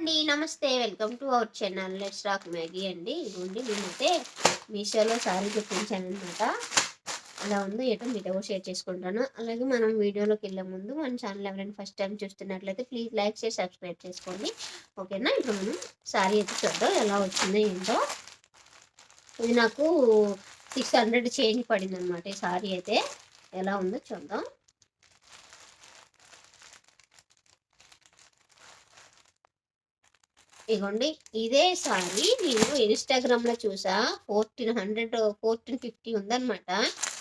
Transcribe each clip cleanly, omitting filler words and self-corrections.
అండి నమస్తే welcome to our channel let's talk Maggi అండి. ఇదిగోండి నేనైతే మీషోలో శారీ తెప్పించాను అనమాట. అలా ఉంది ఏటో మీతో షేర్ చేసుకుంటాను. అలాగే మనం వీడియోలోకి వెళ్ళే ముందు మన ఛానల్ ఎవరైనా ఫస్ట్ టైం చూస్తున్నట్లయితే ప్లీజ్ లైక్ చేసి సబ్స్క్రైబ్ చేసుకోండి. ఓకేనా? ఇప్పుడు మనం శారీ అయితే చూద్దాం ఎలా వచ్చిందో ఏంటో. ఇది నాకు 600 చేంజ్ పడింది అనమాట. ఈ శారీ అయితే ఎలా ఉందో చూద్దాం. ఇగోండి ఇదే సారీ నేను ఇన్స్టాగ్రామ్లో చూసా. 1450 ఉందన్నమాట.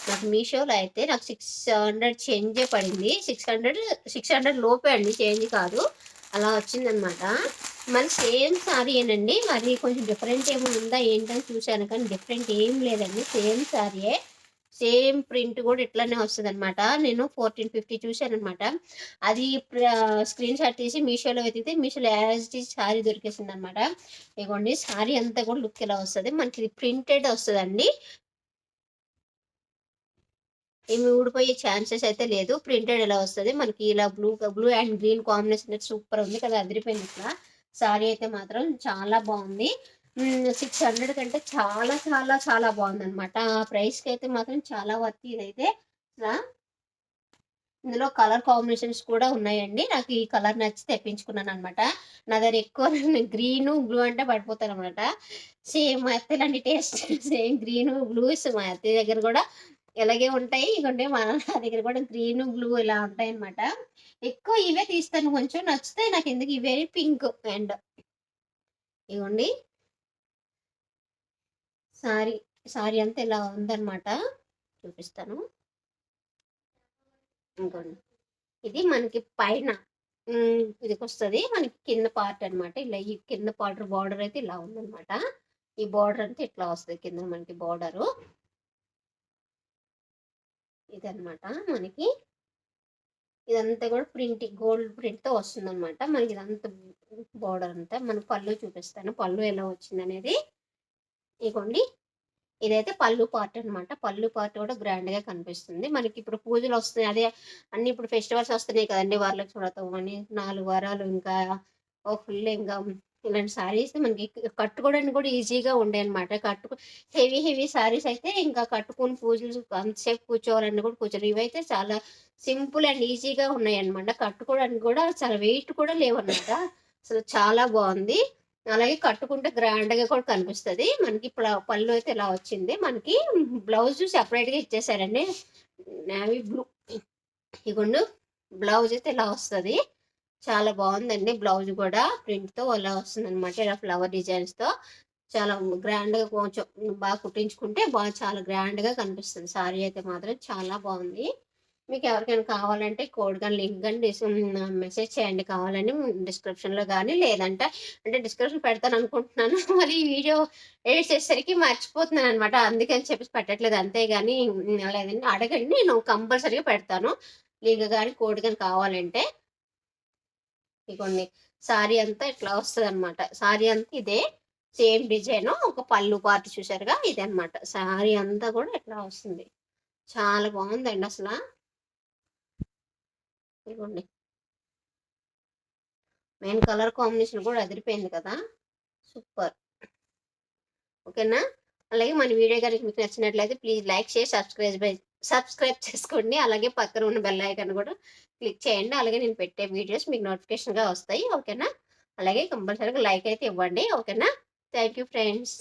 నాకు మీషోలో అయితే నాకు 600 చేంజే పడింది. 600 లోపే అండి, చేంజ్ కాదు. అలా వచ్చిందనమాట. మరి సేమ్ సారీయేనండి, మరి కొంచెం డిఫరెంట్ ఏమైనా ఉందా ఏంటని చూశాను, కానీ డిఫరెంట్ ఏం లేదండి, సేమ్ సారీయే. సేమ్ ప్రింట్ కూడా ఇట్లానే వస్తుంది అనమాట. నేను 1450 చూశాను అనమాట. అది స్క్రీన్ షాట్ తీసి మీషోలో వెతికితే మీషోలో యాజ్ ఇట్ ఈజ్ శారీ దొరికేసింది అనమాట. ఇగోండి శారీ అంతా కూడా లుక్ ఎలా వస్తుంది, మనకి ప్రింటెడ్ వస్తుందండి. ఏమి ఊడిపోయే ఛాన్సెస్ అయితే లేదు. ప్రింటెడ్ ఎలా వస్తుంది మనకి, ఇలా blue and green combination super ఉంది కదా, అదిరిపోయింది. ఇట్లా శారీ అయితే మాత్రం చాలా బాగుంది. 600 కంటే చాలా చాలా చాలా బాగుంది అనమాట. ఆ ప్రైస్కి అయితే మాత్రం చాలా వర్త్ ఇదైతే. ఇందులో కలర్ కాంబినేషన్స్ కూడా ఉన్నాయండి. నాకు ఈ కలర్ నచ్చి తెప్పించుకున్నాను అనమాట. నా దగ్గర ఎక్కువ గ్రీను బ్లూ అంటే పడిపోతాను అనమాట. సేమ్ మా అత్త లాంటి టేస్ట్. సేమ్ గ్రీను బ్లూస్ మా అత్తయ్య దగ్గర కూడా ఇలాగే ఉంటాయి. ఇకంటే మా నా దగ్గర కూడా గ్రీను బ్లూ ఇలా ఉంటాయి అనమాట. ఎక్కువ ఇవే తీస్తాను, కొంచెం నచ్చుతాయి నాకు. ఎందుకు ఇవే పింక్ అండ్ ఇవ్వండి సారీ. సారీ అంతా ఇలా ఉందన్నమాట, చూపిస్తాను. ఇంకోండి ఇది మనకి పైన ఇది వస్తుంది, మనకి కింద పార్ట్ అనమాట. ఇలా ఈ కింద పార్ట్ బార్డర్ అయితే ఇలా ఉందన్నమాట. ఈ బార్డర్ అంతా ఇట్లా వస్తుంది కింద మనకి బార్డరు. ఇదన్నమాట మనకి. ఇదంతా కూడా ప్రింట్, గోల్డ్ ప్రింట్ తో వస్తుంది అనమాట మనకి. ఇదంతా బార్డర్ అంతా మన పళ్ళు చూపిస్తాను, పళ్ళు ఎలా వచ్చింది అనేది. ఇగోండి ఇదైతే పళ్ళు పార్ట్ అనమాట. పళ్ళు పార్ట్ కూడా గ్రాండ్ గా కనిపిస్తుంది మనకి. ఇప్పుడు పూజలు వస్తున్నాయి, అదే అన్ని ఇప్పుడు ఫెస్టివల్స్ వస్తున్నాయి కదండి, వరలక్ష్మి వ్రతం అని 4 వారాలు, ఇంకా ఓ ఫుల్ ఇంకా ఇలాంటి సారీస్ మనకి కట్టుకోవడానికి కూడా ఈజీగా ఉండే అనమాట. హెవీ హెవీ సారీస్ అయితే ఇంకా కట్టుకుని పూజలు అంతసేపు కూర్చోవాలని కూడా కూర్చోరు. ఇవైతే చాలా సింపుల్ అండ్ ఈజీగా ఉన్నాయి అనమాట. కట్టుకోవడానికి కూడా చాలా వెయిట్ కూడా లేవన్నమాట. అసలు చాలా బాగుంది. అలాగే కట్టుకుంటే గ్రాండ్ గా కూడా కనిపిస్తుంది మనకి. ఇప్పుడు పళ్ళు అయితే ఇలా వచ్చింది మనకి. బ్లౌజ్ సెపరేట్ గా ఇచ్చేసారండి, నేవీ బ్లూ. ఇగోండు బ్లౌజ్ అయితే ఇలా వస్తుంది. చాలా బాగుందండి బ్లౌజ్ కూడా, ప్రింట్ తో అలా వస్తుంది అనమాట. ఇలా ఫ్లవర్ డిజైన్స్ తో చాలా గ్రాండ్ గా, కొంచెం బాగా కుట్టించుకుంటే బాగా చాలా గ్రాండ్ గా కనిపిస్తుంది. సారీ అయితే మాత్రం చాలా బాగుంది. మీకు ఎవరికైనా కావాలంటే కోడ్ కానీ లింక్ కానీ మెసేజ్ చేయండి కావాలని, డిస్క్రిప్షన్లో కానీ, లేదంటే అంటే డిస్క్రిప్షన్ పెడతాను అనుకుంటున్నాను. మళ్ళీ ఈ వీడియో ఎడిట్ చేసేసరికి మర్చిపోతున్నాను అనమాట, అందుకని చెప్పేసి పెట్టట్లేదు. అంతేగాని లేదండి, అడగండి, నేను కంపల్సరీగా పెడతాను. లింక్ కానీ కోడ్ కానీ కావాలంటే. ఇగోండి సారీ అంతా ఇట్లా వస్తుంది అనమాట. సారీ అంతా ఇదే సేమ్ డిజైన్. ఒక పళ్ళు పార్ట్ చూసారుగా, ఇదే అనమాట. సారీ అంతా కూడా ఇట్లా వస్తుంది. చాలా బాగుందండి అసలు. ఇదిగోండి మెయిన్ కలర్ కాంబినేషన్ కూడా అదిరిపోయింది కదా, సూపర్. ఓకేనా? అలాగే మన వీడియో కనుక మీకు నచ్చినట్లయితే ప్లీజ్ లైక్ చేసి సబ్స్క్రైబ్ చేసుకోండి. అలాగే పక్కన ఉన్న బెల్ ఐకాన్ కూడా క్లిక్ చేయండి. అలాగే నేను పెట్టే వీడియోస్ మీకు నోటిఫికేషన్గా వస్తాయి. ఓకేనా? అలాగే కంపల్సరీగా లైక్ అయితే ఇవ్వండి. ఓకేనా? Thank you friends.